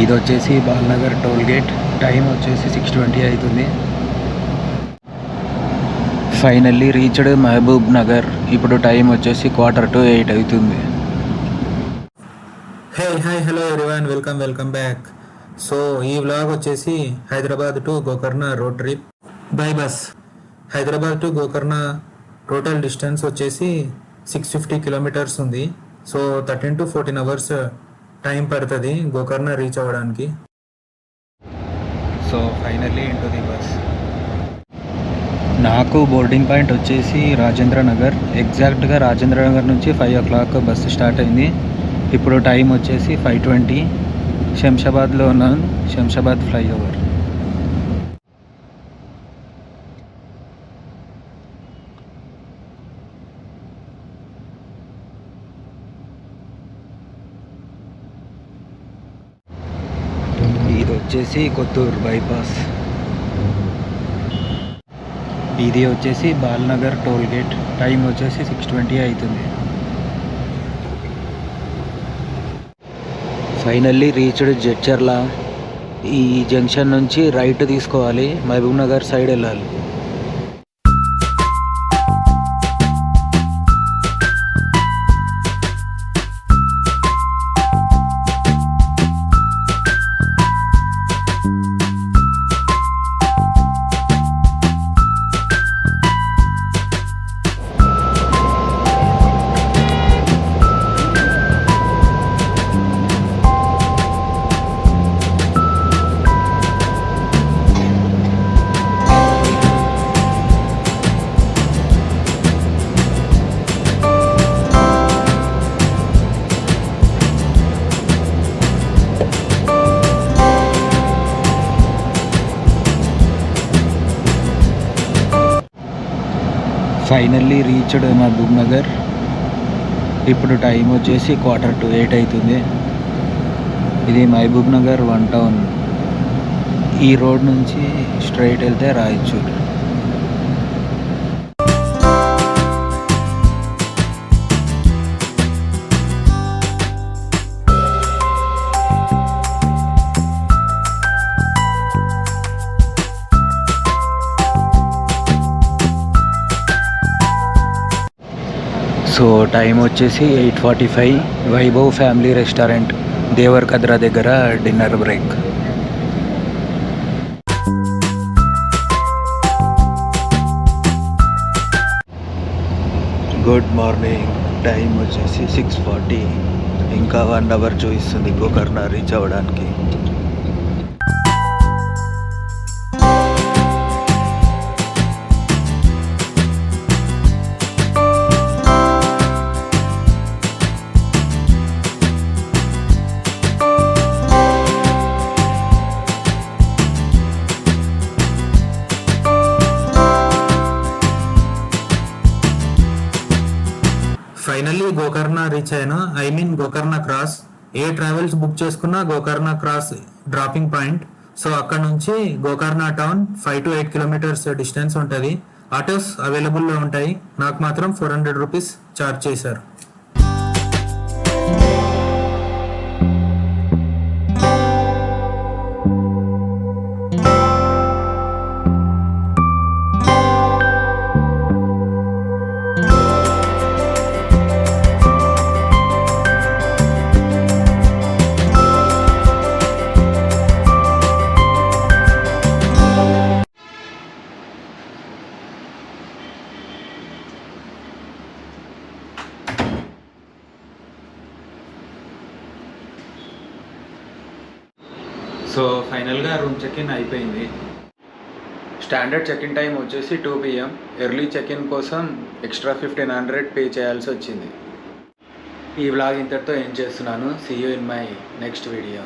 ఇది వచ్చేసి Balanagar toll gate. Time వచ్చేసి 6:20 అవుతుంది. Finally reached Mahabubnagar. ఇప్పుడు టైం వచ్చేసి 7:45 అవుతుంది. Hi hello everyone, welcome back. So ఈ వ్లాగ్ వచ్చేసి Hyderabad to Gokarna road trip by bus. Hyderabad to Gokarna total distance వచ్చేసి 650 కిలోమీటర్స్ ఉంది. సో 13 to 14 అవర్స్ టైం పడుతుంది గోకర్ణ రీచ్ అవ్వడానికి. So finally into the bus. నాకు బోర్డింగ్ పాయింట్ వచ్చేసి రాజేంద్ర నగర్. ఎగ్జాక్ట్గా రాజేంద్ర నగర్ నుంచి 5 o'clock బస్సు స్టార్ట్ అయింది. ఇప్పుడు టైం వచ్చేసి 5:20. శంషాబాద్లో ఉన్నాను. శంషాబాద్ ఫ్లైఓవర్. ఇది వచ్చేసి కొత్తూరు బైపాస్. ఇది వచ్చేసి బాలనగర్ టోల్ గేట్. టైం వచ్చేసి 6:20 అవుతుంది. Finally reached Jadcherla. ఈ జంక్షన్ నుంచి రైట్ తీసుకోవాలి, మహబూబ్ నగర్ సైడ్ వెళ్ళాలి. Finally reached Mahabubnagar. ఇప్పుడు టైం వచ్చేసి 7:45 అవుతుంది. ఇది మహబూబ్ నగర్ 1 టౌన్. ఈ రోడ్ నుంచి స్ట్రైట్ వెళ్తే రాయచూర్. సో టైం వచ్చేసి 8:45. Vaibhav family restaurant Devarkadra దగ్గర dinner break. Good morning. Time వచ్చేసి 6:40. ఇంకా 1 hour చూపిస్తుంది గోకర్ణ రీచ్ అవ్వడానికి. ఫైనల్లీ గోకర్ణ రీచ్ అయినా. గోకర్ణ క్రాస్. ఏ ట్రావెల్స్ బుక్ చేసుకున్నా Gokarna cross dropping point. So అక్కడ నుంచి Gokarna town 5 to 8 kilometres distance ఉంటుంది. ఆటోస్ అవైలబుల్లో ఉంటాయి. నాకు మాత్రం 400 రూపీస్ ఛార్జ్ చేశారు. సో ఫైనల్గా రూమ్ చెక్-ఇన్ అయిపోయింది. స్టాండర్డ్ చెక్-ఇన్ టైం వచ్చేసి 2 PM. ఎర్లీ చెక్-ఇన్ కోసం ఎక్స్ట్రా 1500 పే చేయాల్సి వచ్చింది. ఈ వ్లాగ్ ఇంతటితో ఏం చేస్తున్నాను. See you in my next video.